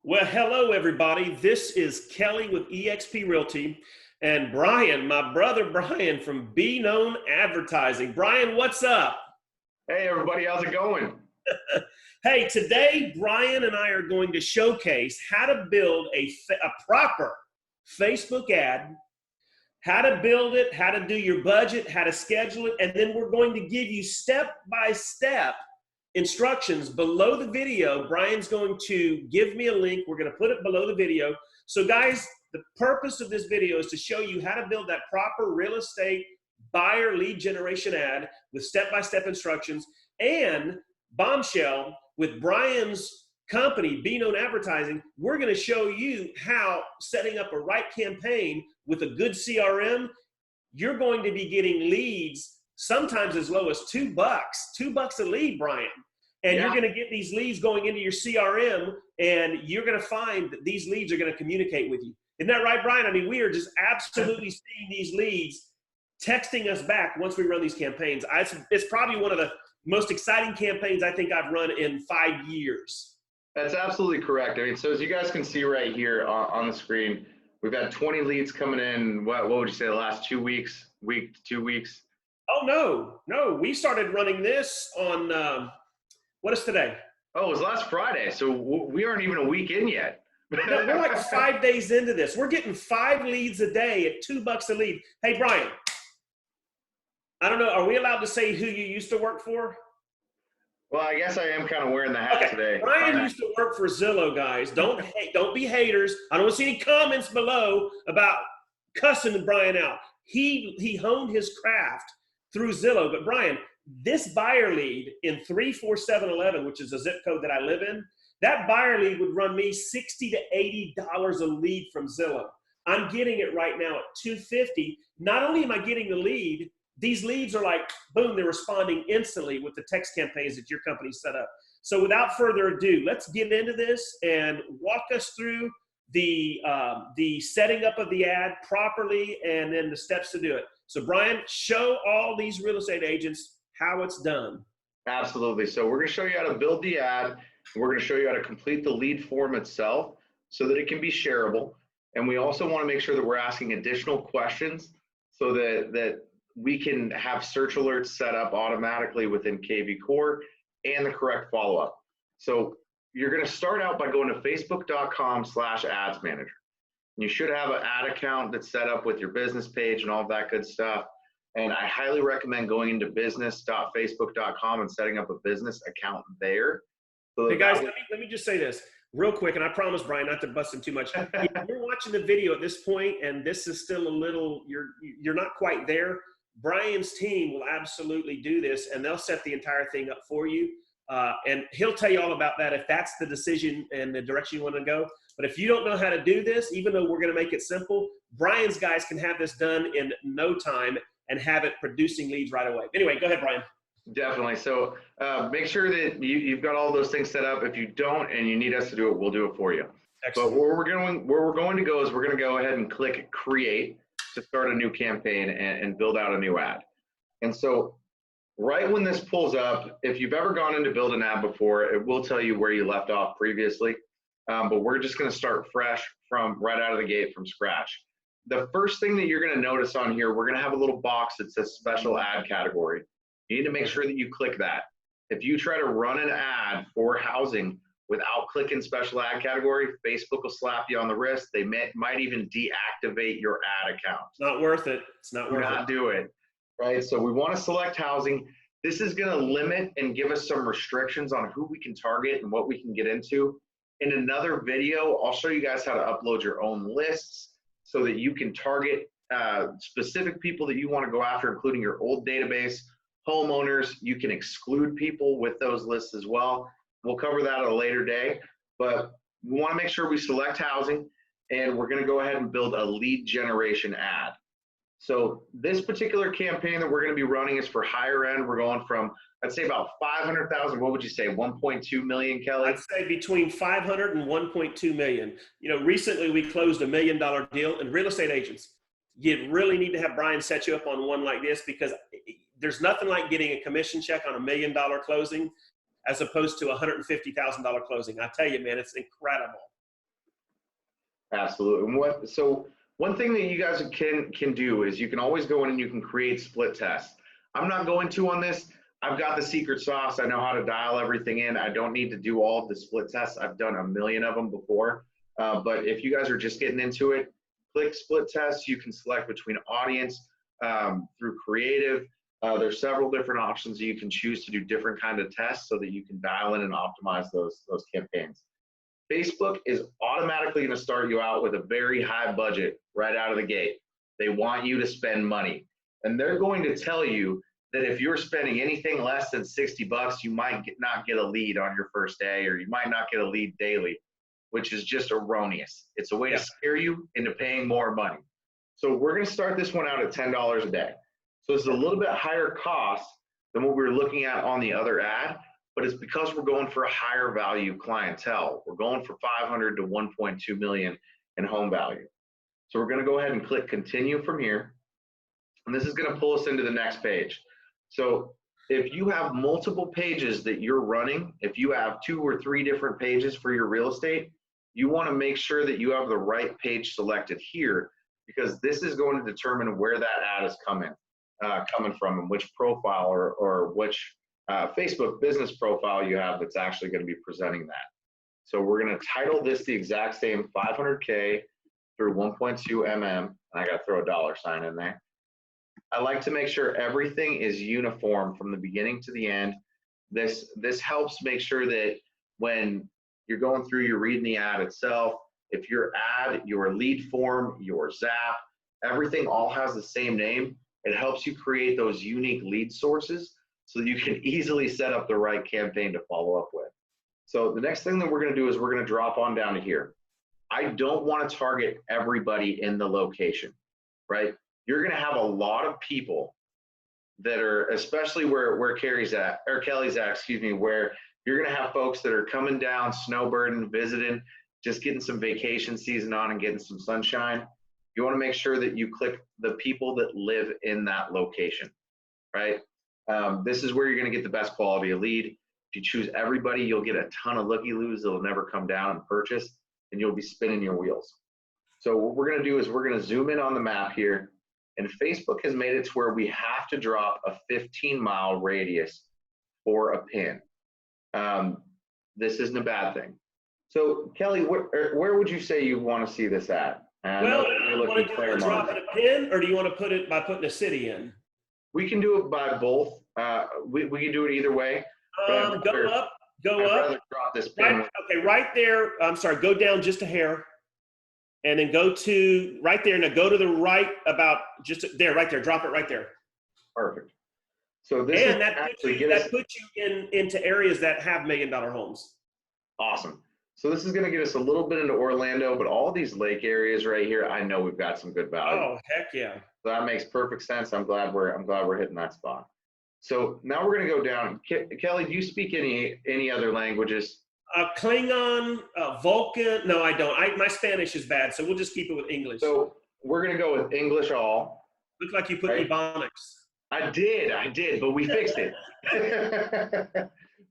Well, hello, everybody. This is Kelly with eXp Realty and Brian, my brother Brian from Be Known Advertising. Brian, what's up? Hey everybody, how's it going? Hey, today Brian and I are going to showcase how to build a proper Facebook ad, how to build it, how to do your budget, how to schedule it, and then we're going to give you step-by-step instructions below the video. Brian's going to give me a link. We're going to put it below the video. So guys, the purpose of this video is to show you how to build that proper real estate buyer lead generation ad with step-by-step instructions. And bombshell, with Brian's company, Be Known Advertising, we're going to show you how setting up a right campaign with a good CRM, you're going to be getting leads sometimes as low as $2 a lead, Brian. And you're going to get these leads going into your CRM, and you're going to find that these leads are going to communicate with you. Isn't that right, Brian? I mean, we are just absolutely seeing these leads texting us back once we run these campaigns. It's probably one of the most exciting campaigns I think I've run in 5 years. That's absolutely correct. I mean, so as you guys can see right here on the screen, we've had 20 leads coming in, what would you say, the last 2 weeks, week to 2 weeks? Oh, no. We started running this on, what is today? Oh, it was last Friday. So we aren't even a week in yet. No, we're like 5 days into this. We're getting 5 leads a day at $2 a lead. Hey, Brian, I don't know. Are we allowed to say who you used to work for? Well, I guess I am kind of wearing the hat today. Brian used to work for Zillow, guys. Don't be haters. I don't want to see any comments below about cussing Brian out. He honed his craft through Zillow. But Brian, this buyer lead in 34711, which is a zip code that I live in, that buyer lead would run me $60 to $80 a lead from Zillow. I'm getting it right now at $250. Not only am I getting the lead, these leads are like, boom, they're responding instantly with the text campaigns that your company set up. So without further ado, let's get into this and walk us through the setting up of the ad properly and then the steps to do it. So Brian, show all these real estate agents how it's done. Absolutely. So we're going to show you how to build the ad. We're going to show you how to complete the lead form itself so that it can be shareable. And we also want to make sure that we're asking additional questions so that we can have search alerts set up automatically within KVcore and the correct follow-up. So you're going to start out by going to facebook.com/ads manager. You should have an ad account that's set up with your business page and all of that good stuff. And I highly recommend going into business.facebook.com and setting up a business account there. So hey guys, let me just say this real quick, and I promise, Brian, not to bust him too much. If you're watching the video at this point and this is still a little, you're not quite there, Brian's team will absolutely do this, and they'll set the entire thing up for you. And he'll tell you all about that if that's the decision and the direction you want to go. But if you don't know how to do this, even though we're going to make it simple, Brian's guys can have this done in no time and have it producing leads right away. Anyway, go ahead, Brian. Definitely. So make sure that you've got all those things set up. If you don't and you need us to do it, we'll do it for you. Excellent. But where we're going to go is we're going to go ahead and click create to start a new campaign and build out a new ad. And so right when this pulls up, if you've ever gone in to build an ad before, it will tell you where you left off previously. But we're just going to start fresh from right out of the gate from scratch. The first thing that you're going to notice on here, we're going to have a little box that says special ad category. You need to make sure that you click that. If you try to run an ad for housing without clicking special ad category, Facebook will slap you on the wrist. They might even deactivate your ad account. It's not worth it. It's not worth it. Do not do it, right? So we want to select housing. This is going to limit and give us some restrictions on who we can target and what we can get into. In another video, I'll show you guys how to upload your own lists so that you can target specific people that you want to go after, including your old database, homeowners. You can exclude people with those lists as well. We'll cover that at a later day, but we want to make sure we select housing, and we're going to go ahead and build a lead generation ad. So this particular campaign that we're going to be running is for higher end. We're going from, I'd say about 500,000. What would you say, 1.2 million, Kelly? I'd say between 500 and 1.2 million. You know, recently we closed $1 million deal, and real estate agents, you really need to have Brian set you up on one like this, because there's nothing like getting a commission check on $1 million closing as opposed to a $150,000 closing. I tell you, man, it's incredible. Absolutely. And so one thing that you guys can do is you can always go in and you can create split tests. I'm not going to on this. I've got the secret sauce. I know how to dial everything in. I don't need to do all of the split tests. I've done a million of them before. But if you guys are just getting into it, click split tests. You can select between audience through creative. There's several different options that you can choose to do different kind of tests so that you can dial in and optimize those campaigns. Facebook is automatically going to start you out with a very high budget right out of the gate. They want you to spend money. And they're going to tell you that if you're spending anything less than 60 bucks, you might not get a lead on your first day, or you might not get a lead daily, which is just erroneous. It's a way to scare you into paying more money. So we're going to start this one out at $10 a day. So it's a little bit higher cost than what we were looking at on the other ad, but it's because we're going for a higher value clientele. We're going for 500 to 1.2 million in home value. So we're going to go ahead and click continue from here. And this is going to pull us into the next page. So if you have multiple pages that you're running, if you have 2 or 3 different pages for your real estate, you want to make sure that you have the right page selected here, because this is going to determine where that ad is coming from, and which profile or which Facebook business profile you have that's actually going to be presenting that. So we're going to title this the exact same 500K through 1.2 mm, and I got to throw a $sign in there. I like to make sure everything is uniform from the beginning to the end. This helps make sure that when you're going through, you're reading the ad itself, if your ad, your lead form, your zap, everything all has the same name, it helps you create those unique lead sources so that you can easily set up the right campaign to follow up with. So the next thing that we're going to do is we're going to drop on down to here. I don't want to target everybody in the location, right? You're going to have a lot of people that are, especially where Kelly's at, where you're going to have folks that are coming down, snowbirding, visiting, just getting some vacation season on and getting some sunshine. You want to make sure that you click the people that live in that location, right? This is where you're going to get the best quality of lead. If you choose everybody, you'll get a ton of looky-loos that'll never come down and purchase, and you'll be spinning your wheels. So what we're going to do is we're going to zoom in on the map here, and Facebook has made it to where we have to drop a 15-mile radius for a pin. This isn't a bad thing. So Kelly, where would you say you want to see this at? Well, do you want to drop it a pin, or do you want to put it by putting a city in? We can do it by both. We can do it either way. Go up. I'd rather drop this pin. Right there. I'm sorry, go down just a hair. And then go to right there. Now go to the right about just there, right there. Drop it right there. Perfect. So this puts you into areas that have $1 million homes. Awesome. So this is going to get us a little bit into Orlando, but all these lake areas right here, I know we've got some good value. Oh, heck yeah. So that makes perfect sense. I'm glad we're hitting that spot. So now we're going to go down. Kelly, do you speak any other languages? Klingon, Vulcan. No, I don't. My Spanish is bad, so we'll just keep it with English. So we're going to go with English all. Looks like you put Ebonics. I did, but we fixed it.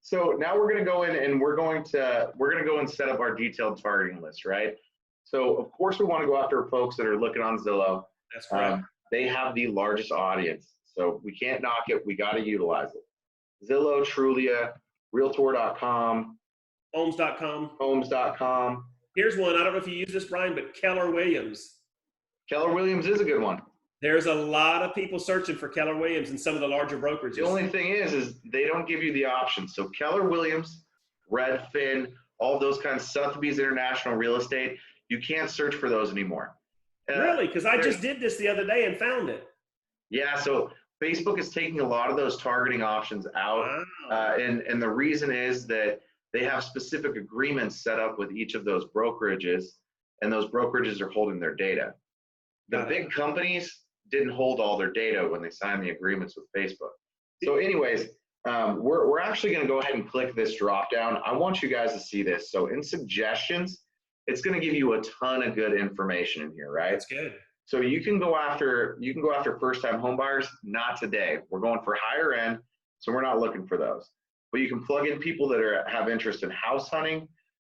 So now we're going to go in and we're going to go and set up our detailed targeting list, right? So of course we want to go after folks that are looking on Zillow. That's right. They have the largest audience, so we can't knock it. We got to utilize it. Zillow, Trulia, Realtor.com, Homes.com. Here's one. I don't know if you use this, Brian, but Keller Williams. Keller Williams is a good one. There's a lot of people searching for Keller Williams in some of the larger brokerages. The only thing is they don't give you the options. So Keller Williams, Redfin, all those kinds of Sotheby's International Real Estate, you can't search for those anymore. Really? Because I just did this the other day and found it. Yeah, so Facebook is taking a lot of those targeting options out. Wow. And the reason is that they have specific agreements set up with each of those brokerages, and those brokerages are holding their data. The big companies didn't hold all their data when they signed the agreements with Facebook. So anyways, we're actually going to go ahead and click this drop down. I want you guys to see this. So in suggestions, it's going to give you a ton of good information in here, right? That's good. So you can go after first-time home buyers. Not today. We're going for higher end, so we're not looking for those. But you can plug in people that have interest in house hunting,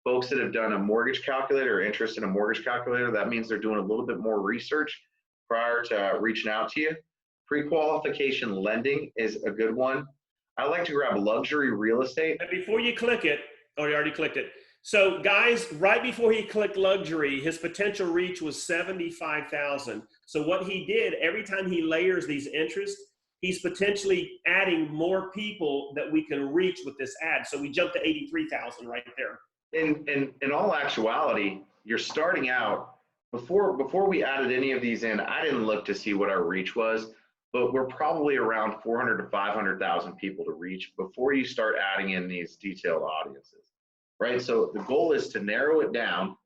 folks that have done a mortgage calculator or interest in a mortgage calculator. That means they're doing a little bit more research prior to reaching out to you. Pre-qualification lending is a good one. I like to grab luxury real estate. And before you click it, oh, you already clicked it. So guys, right before he clicked luxury, his potential reach was 75,000. So what he did, every time he layers these interests, he's potentially adding more people that we can reach with this ad. So we jumped to 83,000 right there. In all actuality, you're starting out, before we added any of these in, I didn't look to see what our reach was, but we're probably around 400 to 500,000 people to reach before you start adding in these detailed audiences, right? So the goal is to narrow it down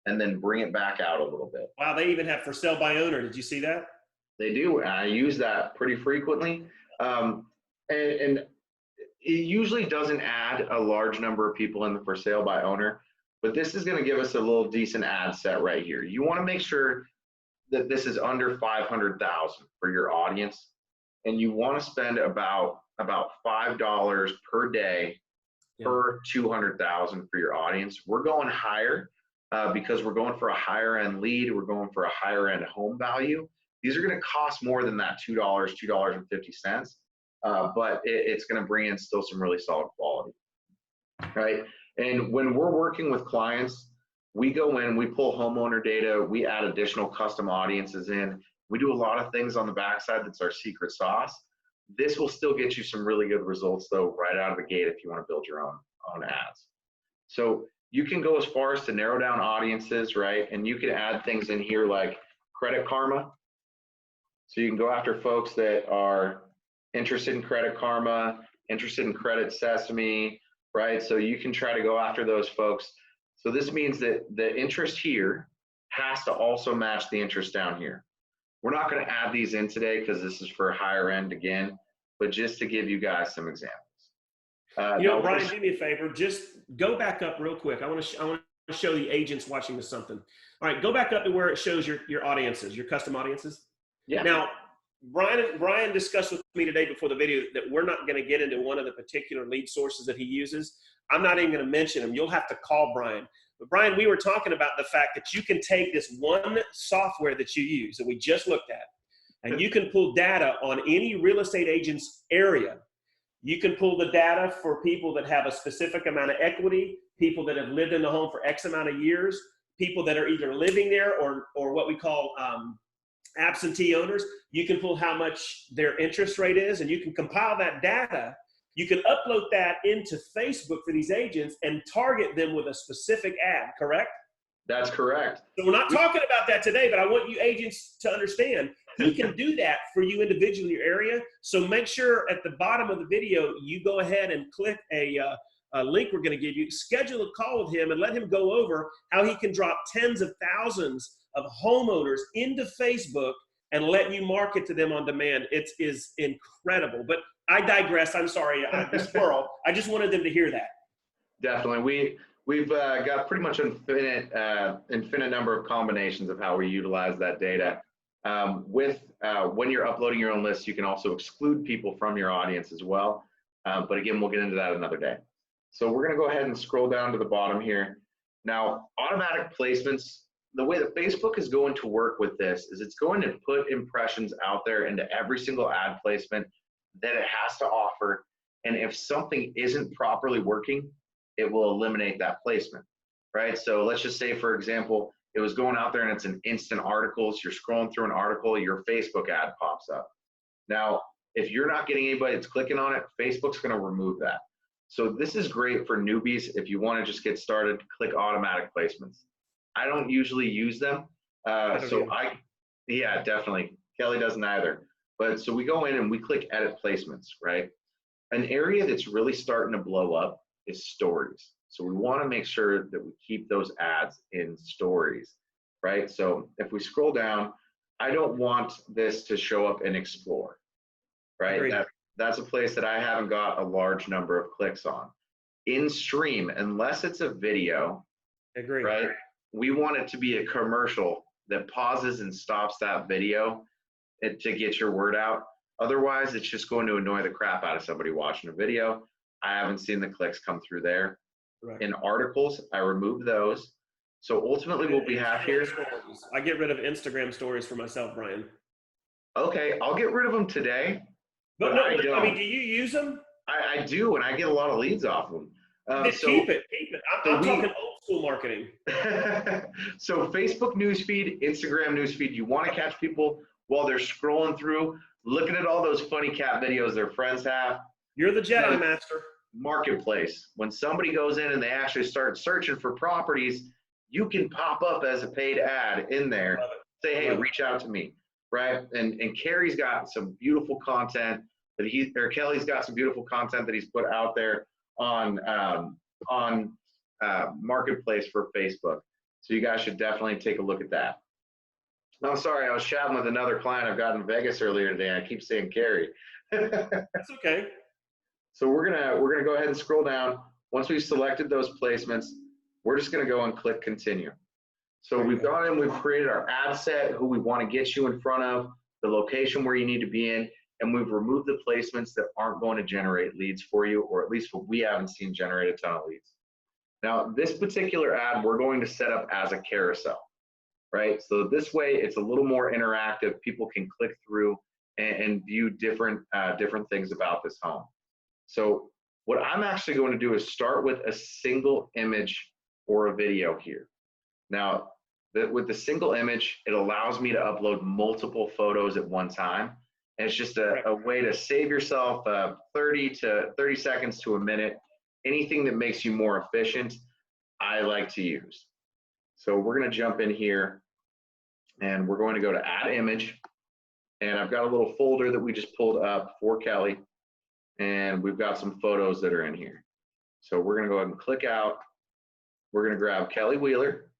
and then bring it back out a little bit. Wow, they even have for sale by owner. Did you see that? They do. I use that pretty frequently. And it usually doesn't add a large number of people in the for sale by owner, but this is going to give us a little decent ad set right here. You want to make sure that this is under 500,000 for your audience, and you want to spend about $5 per day per 200,000 for your audience. We're going higher because we're going for a higher end lead. We're going for a higher end home value. These are going to cost more than that $2.50, but it's going to bring in still some really solid quality, right? And when we're working with clients, we go in, we pull homeowner data, we add additional custom audiences in. We do a lot of things on the backside that's our secret sauce. This will still get you some really good results though, right out of the gate if you want to build your own ads. So you can go as far as to narrow down audiences, right? And you can add things in here like Credit Karma. So you can go after folks that are interested in Credit Karma, interested in Credit Sesame, right? So you can try to go after those folks. So this means that the interest here has to also match the interest down here. We're not going to add these in today because this is for higher end again, but just to give you guys some examples. Brian, do me a favor. Just go back up real quick. I want to show the agents watching this something. All right, go back up to where it shows your audiences, your custom audiences. Yeah. Now, Brian discussed with me today before the video that we're not going to get into one of the particular lead sources that he uses. I'm not even going to mention them. You'll have to call Brian. But Brian, we were talking about the fact that you can take this one software that you use that we just looked at, and you can pull data on any real estate agent's area. You can pull the data for people that have a specific amount of equity, people that have lived in the home for X amount of years, people that are either living there or what we call absentee owners. You can pull how much their interest rate is, and you can compile that data. You can upload that into Facebook for these agents and target them with a specific ad, correct? That's correct. So we're not talking about that today, but I want you agents to understand he can do that for you individually in your area. So make sure at the bottom of the video, you go ahead and click a link we're going to give you, schedule a call with him and let him go over how he can drop tens of thousands of homeowners into Facebook and let you market to them on demand. It is incredible. But I digress. I'm sorry, the squirrel. I just wanted them to hear that. Definitely. We've got pretty much infinite number of combinations of how we utilize that data. When you're uploading your own list, you can also exclude people from your audience as well. But again, we'll get into that another day. So we're going to go ahead and scroll down to the bottom here. Now, automatic placements, the way that Facebook is going to work with this is it's going to put impressions out there into every single ad placement that it has to offer. And if something isn't properly working, it will eliminate that placement, right? So let's just say, for example, it was going out there and it's an instant article. So you're scrolling through an article, your Facebook ad pops up. Now, if you're not getting anybody that's clicking on it, Facebook's going to remove that. So this is great for newbies. If you want to just get started, click automatic placements. I don't usually use them. Yeah, definitely. Kelly doesn't either. But so we go in and we click edit placements, right? An area that's really starting to blow up is stories. So we want to make sure that we keep those ads in stories, right? So if we scroll down, I don't want this to show up in Explore, right? That's a place that I haven't got a large number of clicks on. In Stream, unless it's a video, right? We want it to be a commercial that pauses and stops that video to get your word out. Otherwise, it's just going to annoy the crap out of somebody watching a video. I haven't seen the clicks come through there. In articles, I remove those. So ultimately what we have here. I get rid of Instagram stories for myself, Brian. Okay, I'll get rid of them today. But no, I mean, do you use them? I do, and I get a lot of leads off them. Keep it. I'm talking old school marketing. So Facebook newsfeed, Instagram newsfeed, you want to catch people while they're scrolling through, looking at all those funny cat videos their friends have. You're the Jedi Master. Marketplace. When somebody goes in and they actually start searching for properties, you can pop up as a paid ad in there. Say, hey, reach out to me, right? And Carrie's got some beautiful content that Kelly's got some beautiful content that he's put out there on Marketplace for Facebook. So you guys should definitely take a look at that. I'm sorry, I was chatting with another client I've got in Vegas earlier today. I keep saying Carrie. That's okay. So we're gonna go ahead and scroll down. Once we've selected those placements, we're just gonna go and click continue. So we've gone in, we've created our ad set, who we want to get you in front of, the location where you need to be in, and we've removed the placements that aren't going to generate leads for you, or at least what we haven't seen generate a ton of leads. Now, this particular ad, we're going to set up as a carousel, right? So this way, it's a little more interactive. People can click through and view different things about this home. So what I'm actually going to do is start with a single image or a video here. Now, with the single image, it allows me to upload multiple photos at one time. And it's just a way to save yourself 30 seconds to a minute. Anything that makes you more efficient, I like to use. So we're going to jump in here, and we're going to go to Add Image. And I've got a little folder that we just pulled up for Kelly. And we've got some photos that are in here. So we're going to go ahead and click out. We're going to grab Kelly Wheeler.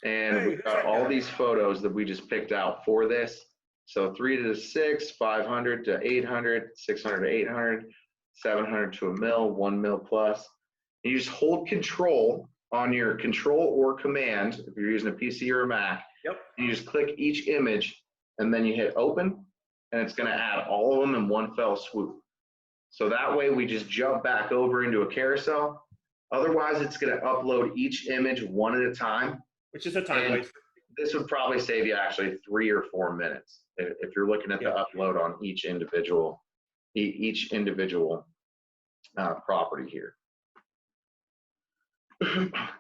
And we've got all these photos that we just picked out for this. So 3 to 6, 500 to 800, 600 to 800, 700 to a mil, 1 mil plus. And you just hold control on your control or command, if you're using a PC or a Mac. Yep. And you just click each image, and then you hit open, and it's going to add all of them in one fell swoop. So that way we just jump back over into a carousel. Otherwise, it's going to upload each image one at a time. Which is a time waster. This would probably save you actually 3 or 4 minutes if you're looking at the upload on each individual property here.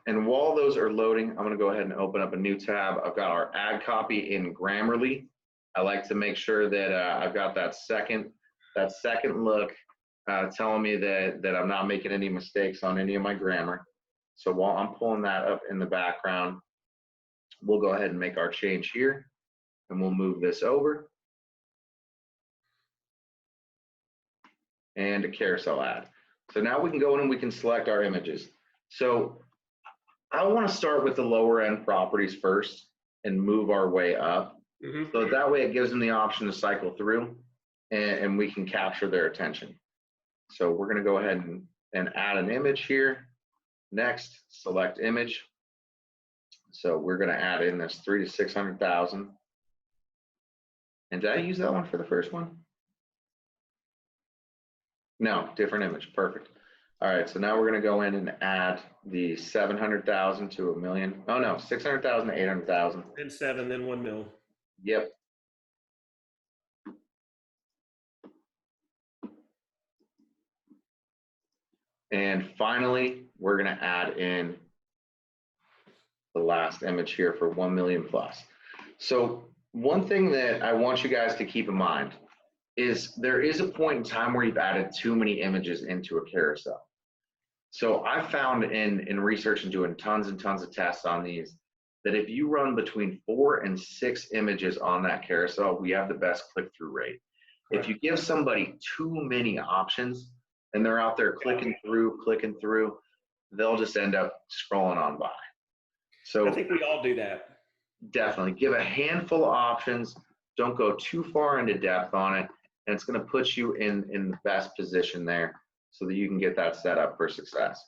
And while those are loading, I'm going to go ahead and open up a new tab. I've got our ad copy in Grammarly. I like to make sure that I've got that second look telling me that I'm not making any mistakes on any of my grammar. So while I'm pulling that up in the background, we'll go ahead and make our change here, and we'll move this over. And a carousel ad. So now we can go in and we can select our images. So I want to start with the lower end properties first and move our way up. So that way it gives them the option to cycle through, and we can capture their attention. So we're going to go ahead and add an image here. Next, select image. So we're going to add in this 3 to 600,000. And did I use that one for the first one? No, different image. Perfect. All right, so now we're going to go in and add the 700,000 to a million. Oh no, 600,000 to 800,000. Then 7, then 1 mil. Yep. And finally, we're going to add in the last image here for 1 million plus. So one thing that I want you guys to keep in mind is there is a point in time where you've added too many images into a carousel. So I found in research and doing tons and tons of tests on these, that if you run between 4 and 6 images on that carousel, we have the best click-through rate. If you give somebody too many options and they're out there clicking through, they'll just end up scrolling on by. So I think we all do that. Definitely give a handful of options. Don't go too far into depth on it, and it's going to put you in the best position there so that you can get that set up for success.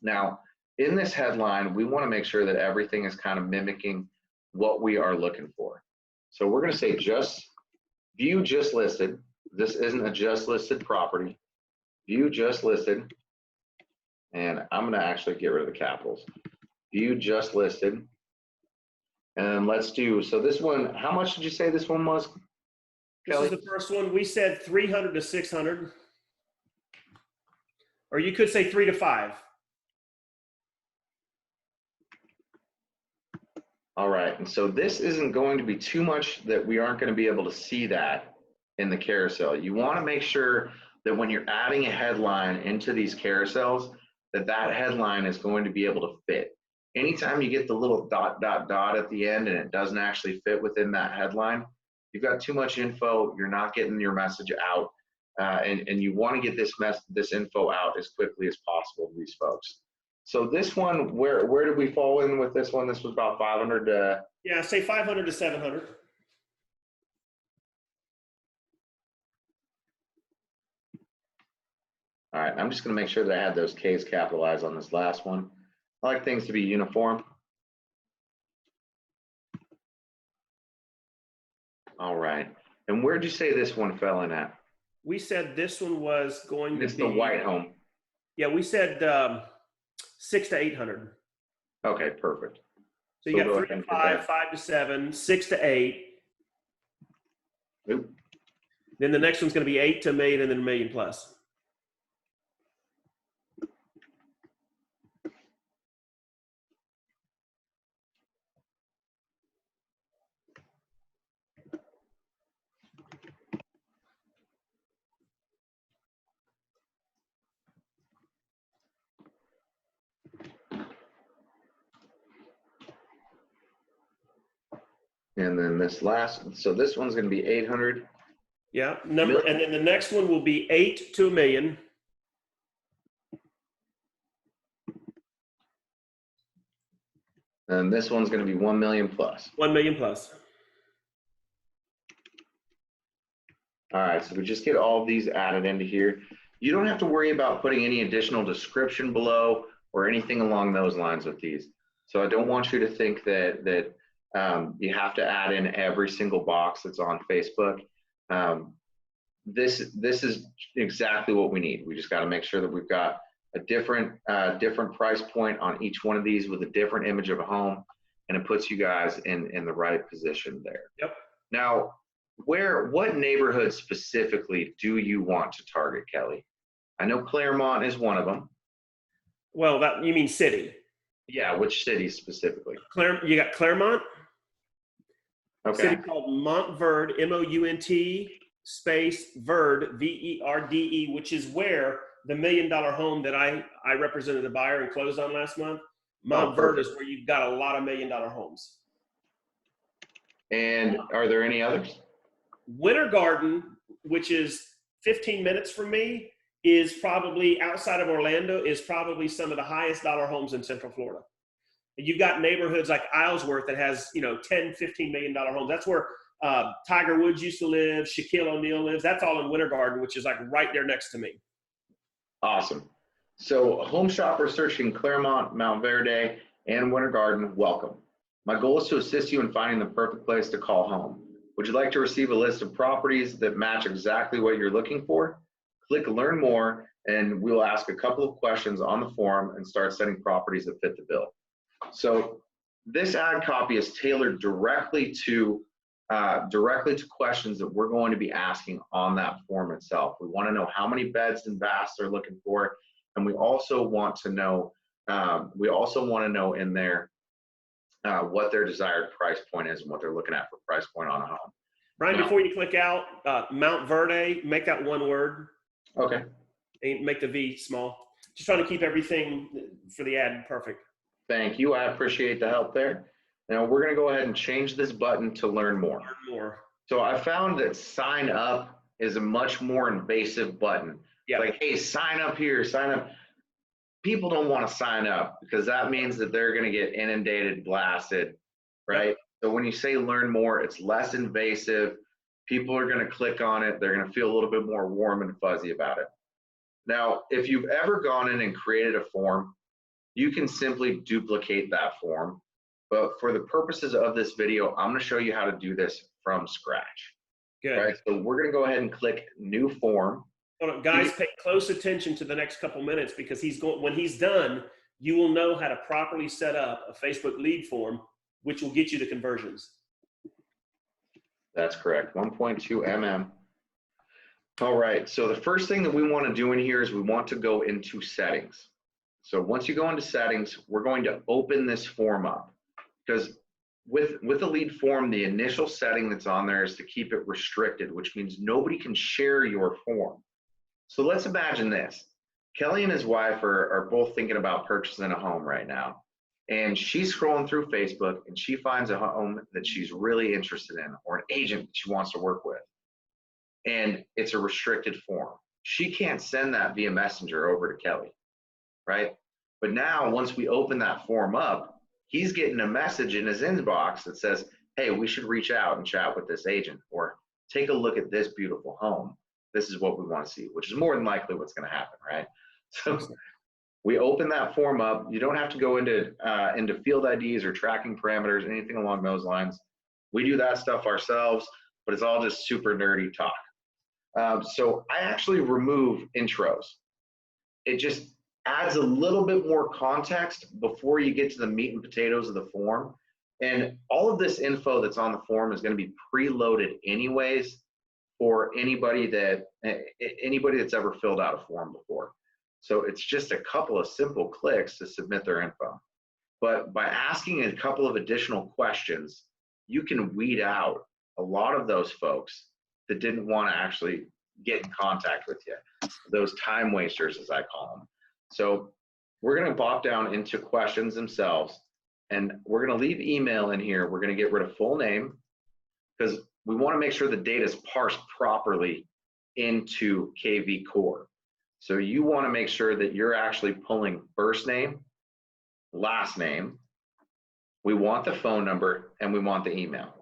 Now, in this headline, we want to make sure that everything is kind of mimicking what we are looking for. So we're going to say view just listed. This isn't a just listed property. View just listed. And I'm going to actually get rid of the capitals. View just listed. And let's do, so this one, how much did you say this one was, Kelly? This is the first one. We said 300 to 600. Or you could say 3 to 5. All right, and so this isn't going to be too much that we aren't going to be able to see that in the carousel. You want to make sure that when you're adding a headline into these carousels, that that headline is going to be able to fit. Anytime you get the little dot, dot, dot at the end and it doesn't actually fit within that headline, you've got too much info, you're not getting your message out, and you want to get this info out as quickly as possible to these folks. So this one, where did we fall in with this one? This was about 500 to... Yeah, say 500 to 700. All right, I'm just going to make sure that I had those K's capitalized on this last one. I like things to be uniform. All right, and where did you say this one fell in at? We said this one was going to be... It's the white home. Yeah, we said 6 to 800. Okay, perfect. So you got 3 to 5, 5 to 7, 6 to 8. Oop. Then the next one's going to be 8 to 1 million and then 1 million plus. And then this last, so this one's going to be 800. Yeah, and then the next one will be 8 to 1 million. And this one's going to be 1 million plus. 1 million plus. All right, so we just get all of these added into here. You don't have to worry about putting any additional description below or anything along those lines with these. So I don't want you to think that you have to add in every single box that's on Facebook. This is exactly what we need. We just got to make sure that we've got a different price point on each one of these with a different image of a home, and it puts you guys in the right position there. Yep. Now, what neighborhood specifically do you want to target, Kelly? I know Claremont is one of them. Well, you mean city? Yeah, which city specifically? You got Claremont. Okay. City called Montverde, M-O-U-N-T space Verde, V-E-R-D-E, which is where the $1 million home that I represented the buyer and closed on last month. Montverde is where you've got a lot of $1 million homes. And are there any others? Winter Garden, which is 15 minutes from me, is probably outside of Orlando, is probably some of the highest dollar homes in Central Florida. You've got neighborhoods like Islesworth that has, $10, $15 million homes. That's where Tiger Woods used to live, Shaquille O'Neal lives. That's all in Winter Garden, which is like right there next to me. Awesome. So home shoppers searching Claremont, Mount Verde, and Winter Garden, welcome. My goal is to assist you in finding the perfect place to call home. Would you like to receive a list of properties that match exactly what you're looking for? Click Learn More, and we'll ask a couple of questions on the form and start sending properties that fit the bill. So this ad copy is tailored directly to questions that we're going to be asking on that form itself. We want to know how many beds and baths they're looking for, and we also want to know in there what their desired price point is and what they're looking at for price point on a home. Brian, before you click out, Mount Verde, make that one word. Okay. And make the V small. Just trying to keep everything for the ad perfect. Thank you. I appreciate the help there. Now we're going to go ahead and change this button to Learn More. Learn More. So I found that Sign Up is a much more invasive button. Yeah. Like, hey, sign up here, sign up. People don't want to sign up because that means that they're going to get inundated, blasted, right? Yep. So when you say Learn More, it's less invasive. People are going to click on it. They're going to feel a little bit more warm and fuzzy about it. Now, if you've ever gone in and created a form, you can simply duplicate that form. But for the purposes of this video, I'm going to show you how to do this from scratch. Good. Right? So we're going to go ahead and click New Form. Hold on, guys, pay close attention to the next couple minutes, because when he's done, you will know how to properly set up a Facebook lead form, which will get you the conversions. That's correct, 1.2 mm. All right, so the first thing that we want to do in here is we want to go into settings. So once you go into settings, we're going to open this form up, because with a lead form, the initial setting that's on there is to keep it restricted, which means nobody can share your form. So let's imagine this. Kelly and his wife are both thinking about purchasing a home right now. And she's scrolling through Facebook and she finds a home that she's really interested in, or an agent that she wants to work with. And it's a restricted form. She can't send that via Messenger over to Kelly, right? But now, once we open that form up, he's getting a message in his inbox that says, hey, we should reach out and chat with this agent, or take a look at this beautiful home. This is what we want to see, which is more than likely what's going to happen, right? So we open that form up. You don't have to go into field IDs or tracking parameters, anything along those lines. We do that stuff ourselves, but it's all just super nerdy talk. So I actually remove intros. It just adds a little bit more context before you get to the meat and potatoes of the form. And all of this info that's on the form is going to be preloaded anyways for anybody that's ever filled out a form before. So it's just a couple of simple clicks to submit their info. But by asking a couple of additional questions, you can weed out a lot of those folks that didn't want to actually get in contact with you, those time wasters, as I call them. So we're going to pop down into questions themselves, and we're going to leave email in here. We're going to get rid of full name, because we want to make sure the data is parsed properly into KVcore. So you want to make sure that you're actually pulling first name, last name. We want the phone number, and we want the email.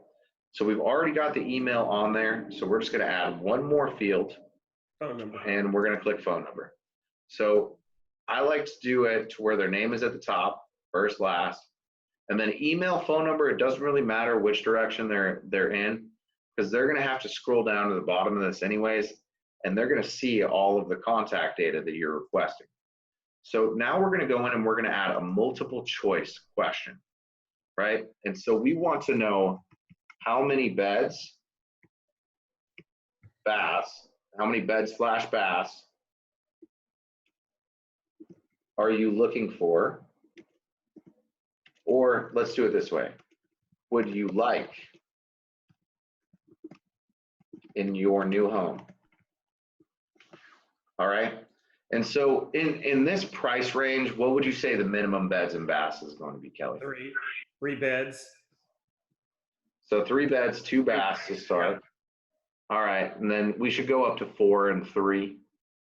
So we've already got the email on there. So we're just going to add one more field, Phone number, and we're going to click phone number. So I like to do it to where their name is at the top, first, last, and then email, phone number. It doesn't really matter which direction they're in, because they're going to have to scroll down to the bottom of this anyways, and they're going to see all of the contact data that you're requesting. So now we're going to go in and we're going to add a multiple choice question, right? And so we want to know how many beds, baths, how many beds / baths are you looking for? Or let's do it this way. Would you like in your new home? All right. And so in this price range, what would you say the minimum beds and baths is going to be, Kelly? Three beds. So 3 beds, 2 baths to start. All right. And then we should go up to 4 and 3.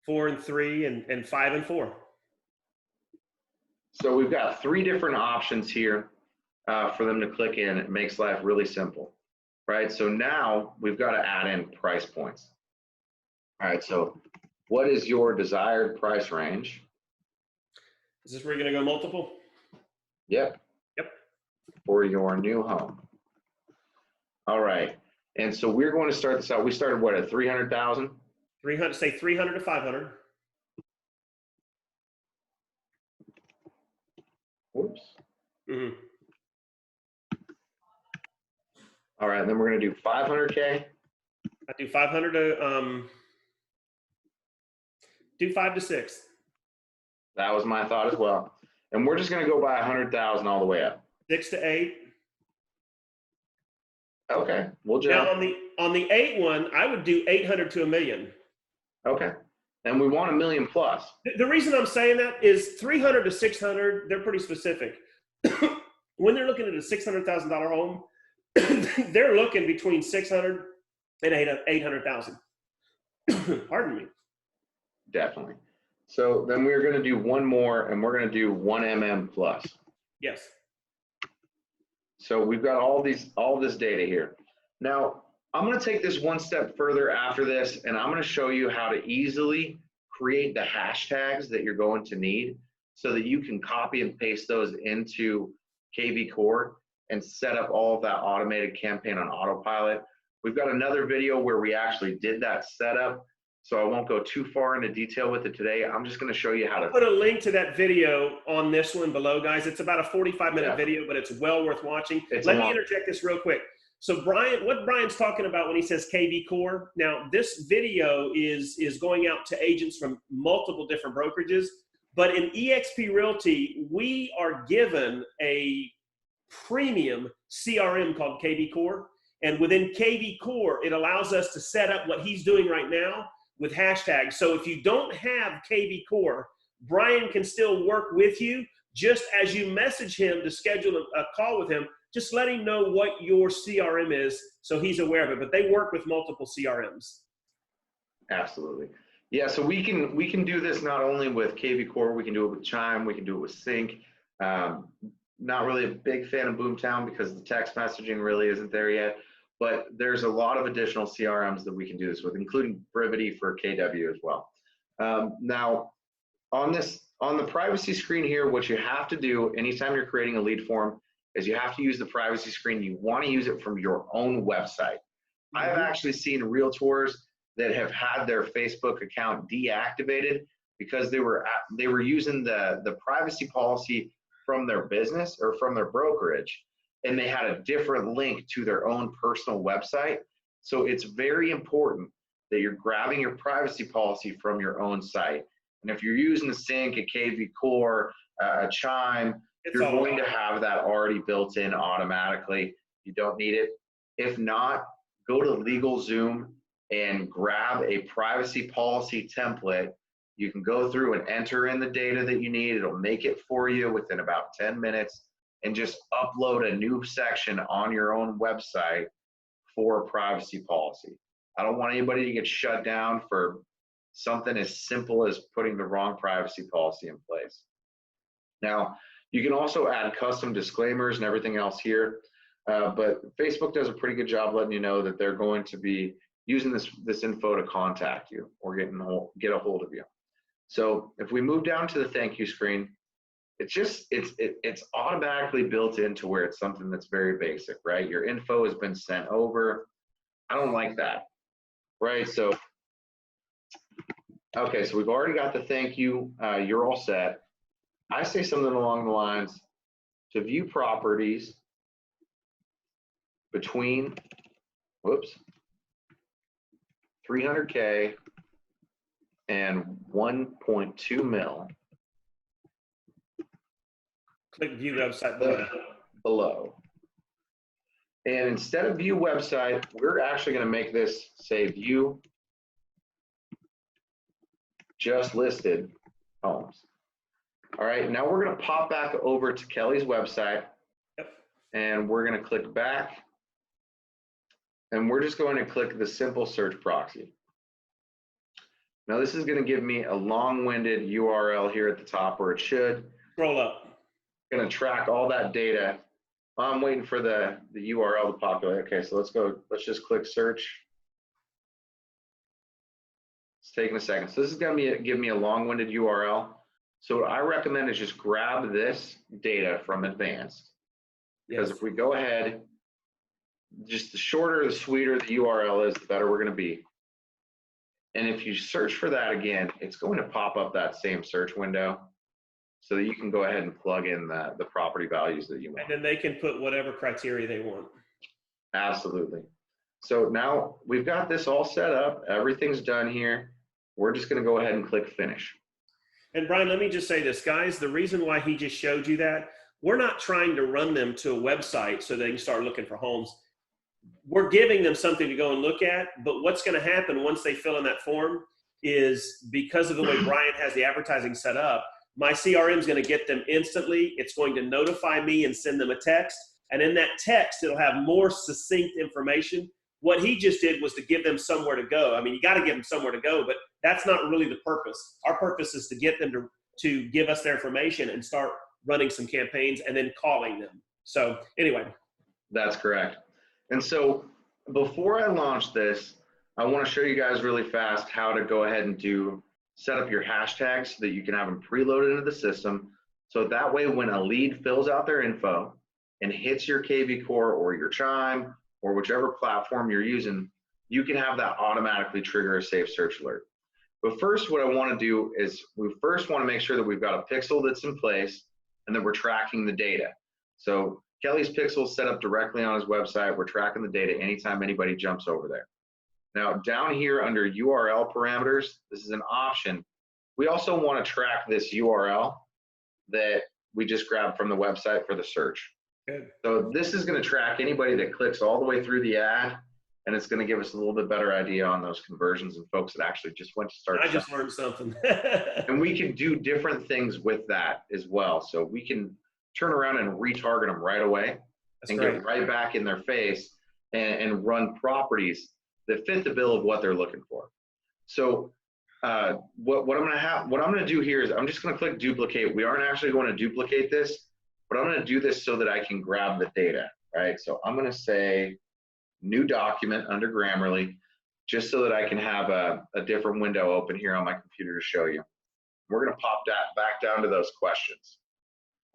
4 and 3 and 5 and 4. So we've got 3 different options here for them to click in. It makes life really simple, right? So now we've got to add in price points. All right. So what is your desired price range? Is this where you're going to go multiple? Yep. Yep. For your new home. All right. And so we're going to start this out. We started what, at 300,000? 300, say 300 to 500. Whoops. Mm-hmm. All right. And then we're going to do 500K. I do 500 to do 5 to 6. That was my thought as well. And we're just going to go by 100,000 all the way up. 6 to 8. Okay, we'll jump. Now on the 8 one, I would do 800 to $1 million. Okay, and we want $1 million plus. The reason I'm saying that is 300 to 600. They're pretty specific. When they're looking at a $600,000 home, they're looking between 600 and 800,000. Pardon me. Definitely. So then we're going to do one more, and we're going to do 1 mm plus. Yes. So we've got all this data here. Now, I'm going to take this one step further after this, and I'm going to show you how to easily create the hashtags that you're going to need so that you can copy and paste those into KVcore and set up all of that automated campaign on autopilot. We've got another video where we actually did that setup. so I won't go too far into detail with it today. I'm just going to show you how to put a link to that video on this one below, guys. It's about a 45-minute video, but it's well worth watching. Let me interject this real quick. So what Brian's talking about when he says KVcore, now this video is going out to agents from multiple different brokerages, but in eXp Realty, we are given a premium CRM called KVcore. And within KVcore, it allows us to set up what he's doing right now with hashtags. So if you don't have KVcore, Brian can still work with you. Just as you message him to schedule a call with him, just let him know what your CRM is so he's aware of it. But they work with multiple CRMs. Absolutely. Yeah, so we can do this not only with KVcore, we can do it with Chime, we can do it with Sync. Not really a big fan of Boomtown because the text messaging really isn't there yet, but there's a lot of additional CRMs that we can do this with, including Brevity for KW as well. Now, on the privacy screen here, what you have to do anytime you're creating a lead form is you have to use the privacy screen. You want to use it from your own website. I have actually seen realtors that have had their Facebook account deactivated because they were using the privacy policy from their business or from their brokerage, and they had a different link to their own personal website. So it's very important that you're grabbing your privacy policy from your own site. And if you're using a Sync, a KVcore, a Chime, you're going to have that already built in automatically. You don't need it. If not, go to LegalZoom and grab a privacy policy template. You can go through and enter in the data that you need. It'll make it for you within about 10 minutes and just upload a new section on your own website for a privacy policy. I don't want anybody to get shut down for something as simple as putting the wrong privacy policy in place. Now, you can also add custom disclaimers and everything else here, but Facebook does a pretty good job letting you know that they're going to be using this info to contact you or get a hold of you. So if we move down to the thank you screen, it's automatically built into where it's something that's very basic, right? Your info has been sent over. I don't like that, right? So, okay, so we've already got the thank you. You're all set. I say something along the lines to view properties between, 300K and 1.2 mil. Click view website below. And instead of view website, we're actually going to make this say view just listed homes. All right, now we're going to pop back over to Kelly's website. Yep. And we're going to click back. And we're just going to click the simple search proxy. Now this is going to give me a long-winded URL here at the top where it should. Scroll up. Going to track all that data. I'm waiting for the URL to populate. Okay, so let's just click search. It's taking a second. So this is going to give me a long-winded URL. So what I recommend is just grab this data from advanced. Because if we go ahead, just the shorter, the sweeter the URL is, the better we're going to be. And if you search for that again, it's going to pop up that same search window so that you can go ahead and plug in the property values that you want. And then they can put whatever criteria they want. Absolutely. So now we've got this all set up. Everything's done here. We're just going to go ahead and click finish. And Brian, let me just say this, guys, the reason why he just showed you that, we're not trying to run them to a website so they can start looking for homes. We're giving them something to go and look at, but what's going to happen once they fill in that form is because of the way Brian has the advertising set up, my CRM is going to get them instantly. It's going to notify me and send them a text. And in that text, it'll have more succinct information. What he just did was to give them somewhere to go. I mean, you got to give them somewhere to go, but that's not really the purpose. Our purpose is to get them to give us their information and start running some campaigns and then calling them. So anyway. That's correct. And so before I launch this, I want to show you guys really fast how to go ahead and set up your hashtags so that you can have them preloaded into the system. So that way when a lead fills out their info and hits your KVcore or your Chime or whichever platform you're using, you can have that automatically trigger a safe search alert. But first, what I want to do is we first want to make sure that we've got a pixel that's in place and that we're tracking the data. So Kelly's pixel is set up directly on his website. We're tracking the data anytime anybody jumps over there. Now, down here under URL parameters, this is an option. We also want to track this URL that we just grabbed from the website for the search. Good. So this is going to track anybody that clicks all the way through the ad, and it's going to give us a little bit better idea on those conversions and folks that actually just went to start. I just learned something. And we can do different things with that as well. So we can turn around and retarget them right away. That's and great. Get right back in their face and run properties that fit the bill of what they're looking for. So what I'm going to do here is I'm just going to click duplicate. We aren't actually going to duplicate this, but I'm going to do this so that I can grab the data, right? So I'm going to say new document under Grammarly, just so that I can have a different window open here on my computer to show you. We're going to pop that back down to those questions.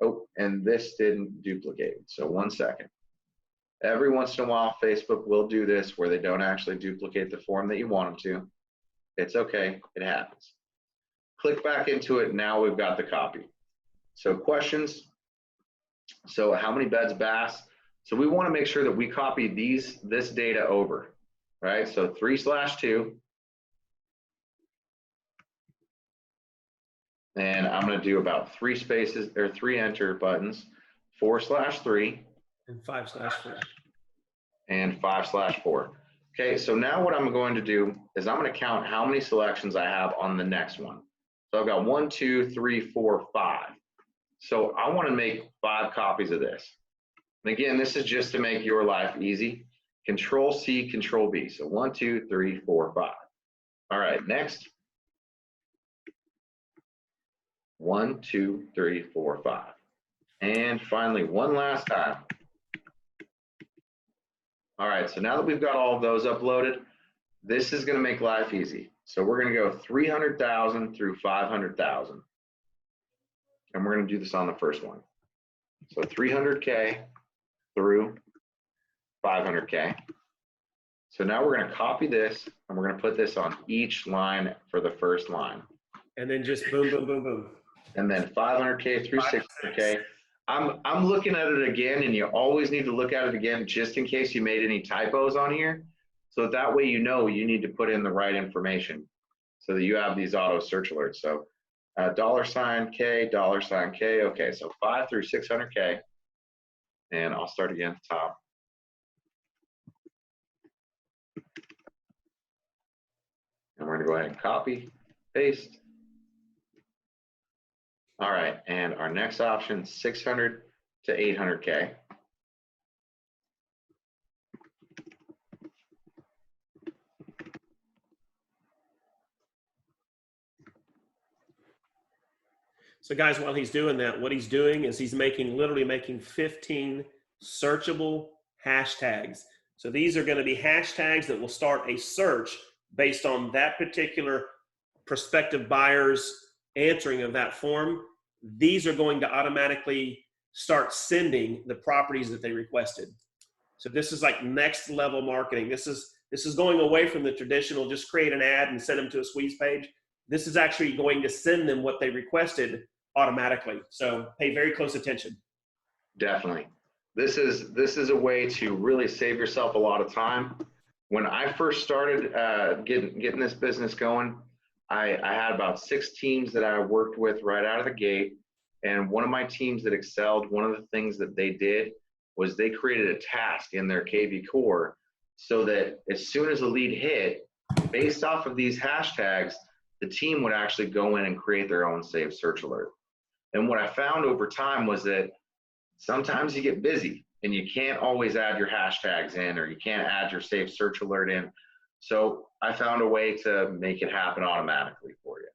Oh, and this didn't duplicate. So 1 second. Every once in a while, Facebook will do this where they don't actually duplicate the form that you want them to. It's okay, it happens. Click back into it, now we've got the copy. So questions, so how many beds bass? So we want to make sure that we copy this data over, right? So 3/2. And I'm going to do about 3 spaces or 3 enter buttons, 4/3. And 5/4. And 5/4. Okay, so now what I'm going to do is I'm going to count how many selections I have on the next one. So I've got 1, 2, 3, 4, 5. So I want to make 5 copies of this. And again, this is just to make your life easy. Control C, Control V. So 1, 2, 3, 4, 5. All right, next. 1, 2, 3, 4, 5. And finally, one last time. All right, so now that we've got all of those uploaded, this is going to make life easy. So we're going to go 300,000 through 500,000. And we're going to do this on the first one. So 300K through 500K. So now we're going to copy this, and we're going to put this on each line for the first line. And then just boom, boom, boom, boom. And then 500K through 600K. I'm looking at it again, and you always need to look at it again just in case you made any typos on here. So that way you know you need to put in the right information so that you have these auto search alerts. So $K, $K. Okay, so 5 through 600K. And I'll start again at the top. And we're going to go ahead and copy, paste. All right, and our next option, 600 to 800K. So guys, while he's doing that, what he's doing is he's literally making 15 searchable hashtags. So these are going to be hashtags that will start a search based on that particular prospective buyer's answering of that form. These are going to automatically start sending the properties that they requested. So this is like next level marketing. This is going away from the traditional just create an ad and send them to a squeeze page. This is actually going to send them what they requested automatically. So pay very close attention. Definitely. This is a way to really save yourself a lot of time. When I first started getting this business going, I had about 6 teams that I worked with right out of the gate. And one of my teams that excelled, one of the things that they did was they created a task in their KVcore so that as soon as a lead hit, based off of these hashtags, the team would actually go in and create their own saved search alert. And what I found over time was that sometimes you get busy and you can't always add your hashtags in, or you can't add your saved search alert in. So I found a way to make it happen automatically for you.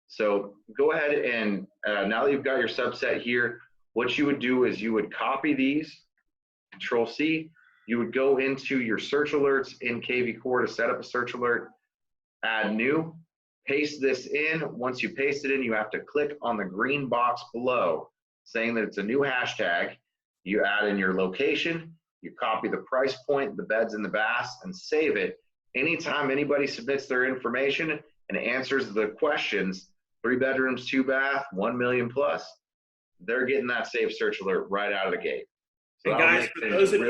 So go ahead and now that you've got your subset here, what you would do is you would copy these, Control C, you would go into your search alerts in KVcore to set up a search alert, add new, paste this in. Once you paste it in, you have to click on the green box below saying that it's a new hashtag. You add in your location, you copy the price point, the beds and the bass, and save it. Anytime anybody submits their information, and answers the questions, 3 bedrooms, 2 bath, 1 million plus, they're getting that saved search alert right out of the gate. So and guys, for those of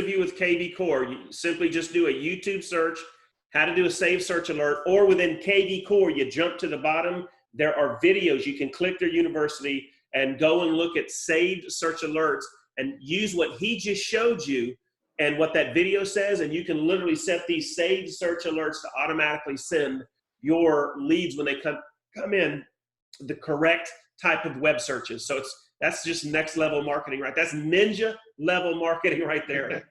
you with KVcore, you simply just do a YouTube search, how to do a save search alert, or within KVcore, you jump to the bottom. There are videos. You can click their university and go and look at saved search alerts and use what he just showed you and what that video says. And you can literally set these saved search alerts to automatically send your leads when they come in the correct type of web searches. So that's just next level marketing, right? That's ninja level marketing right there.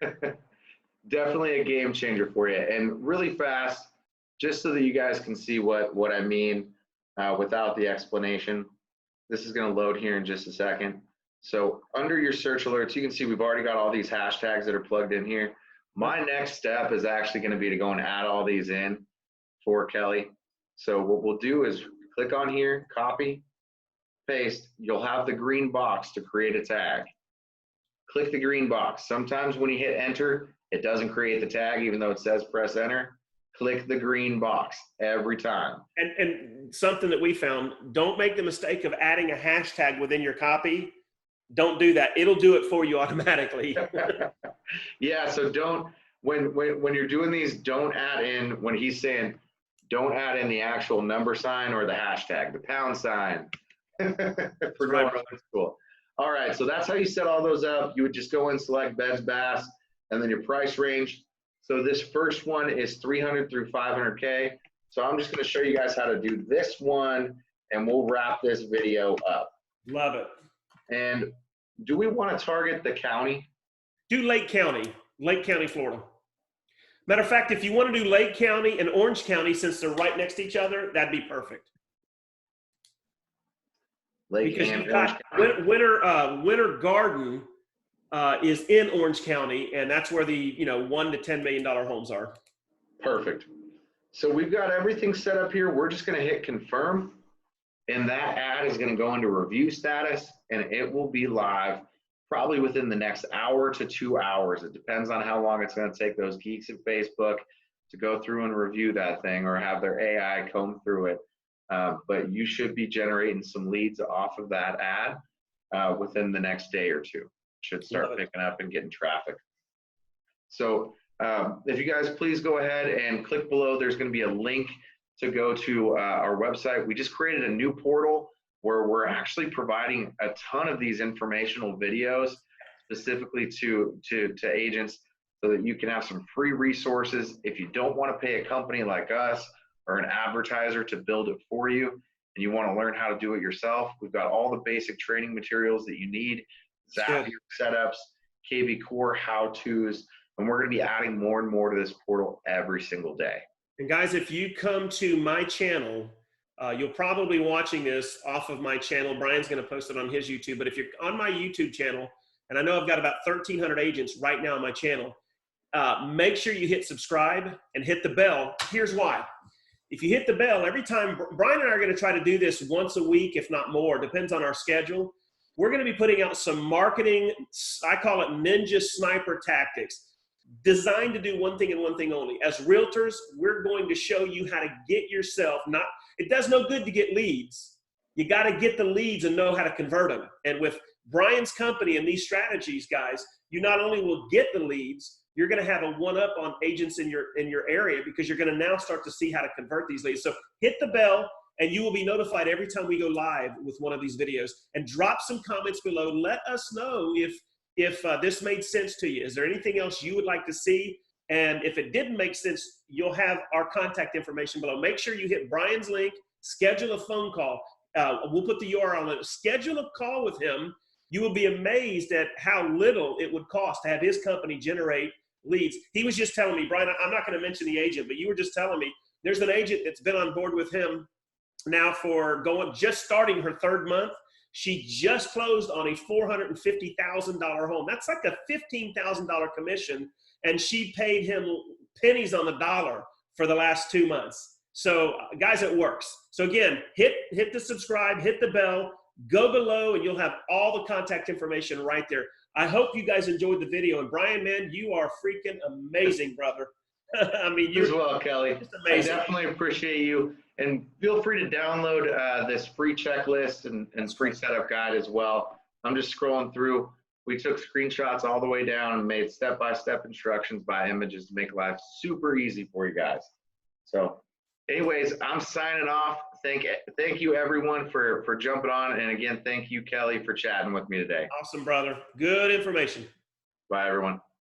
Definitely a game changer for you. And really fast, just so that you guys can see what I mean without the explanation. This is going to load here in just a second. So under your search alerts, you can see we've already got all these hashtags that are plugged in here. My next step is actually going to be to go and add all these in for Kelly. So what we'll do is click on here, copy, paste. You'll have the green box to create a tag. Click the green box. Sometimes when you hit enter, it doesn't create the tag, even though it says press enter. Click the green box every time. And something that we found, don't make the mistake of adding a hashtag within your copy. Don't do that. It'll do it for you automatically. Yeah, so don't, when you're doing these, don't add in, when he's saying, don't add in the actual number sign or the hashtag, the pound sign. For going to school. All right, so that's how you set all those up. You would just go and select beds, baths, and then your price range. So this first one is 300 through 500K. So I'm just going to show you guys how to do this one, and we'll wrap this video up. Love it. And do we want to target the county? Do Lake County, Florida. Matter of fact, if you want to do Lake County and Orange County, since they're right next to each other, that'd be perfect. Lake because and you've got Winter Garden is in Orange County, and that's where the $1 to $10 million homes are. Perfect. So we've got everything set up here. We're just going to hit confirm, and that ad is going to go into review status, and it will be live probably within the next hour to 2 hours. It depends on how long it's going to take those geeks at Facebook to go through and review that thing or have their AI comb through it. But you should be generating some leads off of that ad within the next day or two. Should start picking up and getting traffic. So if you guys please go ahead and click below, there's going to be a link to go to our website. We just created a new portal where we're actually providing a ton of these informational videos specifically to agents so that you can have some free resources. If you don't want to pay a company like us or an advertiser to build it for you, and you want to learn how to do it yourself, we've got all the basic training materials that you need, Zapier setups, KVcore how-tos, and we're going to be adding more and more to this portal every single day. And guys, if you come to my channel, you'll probably be watching this off of my channel. Brian's going to post it on his YouTube, but if you're on my YouTube channel, and I know I've got about 1,300 agents right now on my channel, make sure you hit subscribe and hit the bell. Here's why. If you hit the bell, every time, Brian and I are going to try to do this once a week, if not more, depends on our schedule. We're going to be putting out some marketing, I call it ninja sniper tactics, designed to do one thing and one thing only. As realtors, we're going to show you how to get yourself, it does no good to get leads. You got to get the leads and know how to convert them. And with Brian's company and these strategies, guys, you not only will get the leads, you're going to have a one-up on agents in your area because you're going to now start to see how to convert these leads. So hit the bell, and you will be notified every time we go live with one of these videos. And drop some comments below. Let us know if this made sense to you. Is there anything else you would like to see? And if it didn't make sense, you'll have our contact information below. Make sure you hit Brian's link, schedule a phone call. We'll put the URL on it. Schedule a call with him. You will be amazed at how little it would cost to have his company generate leads. He was just telling me, Brian, I'm not going to mention the agent, but you were just telling me there's an agent that's been on board with him now for just starting her 3rd month. She just closed on a $450,000 home. That's like a $15,000 commission, and she paid him pennies on the dollar for the last 2 months. So guys, it works. So again, hit the subscribe, hit the bell, go below, and you'll have all the contact information right there. I hope you guys enjoyed the video. And Brian, man, you are freaking amazing, brother. I mean, You as you're well, Kelly. just I amazing. definitely appreciate you. And feel free to download this free checklist and free setup guide as well. I'm just scrolling through. We took screenshots all the way down and made step-by-step instructions by images to make life super easy for you guys. So anyways, I'm signing off. Thank you everyone for jumping on. And again, thank you, Kelly, for chatting with me today. Awesome, brother. Good information. Bye, everyone.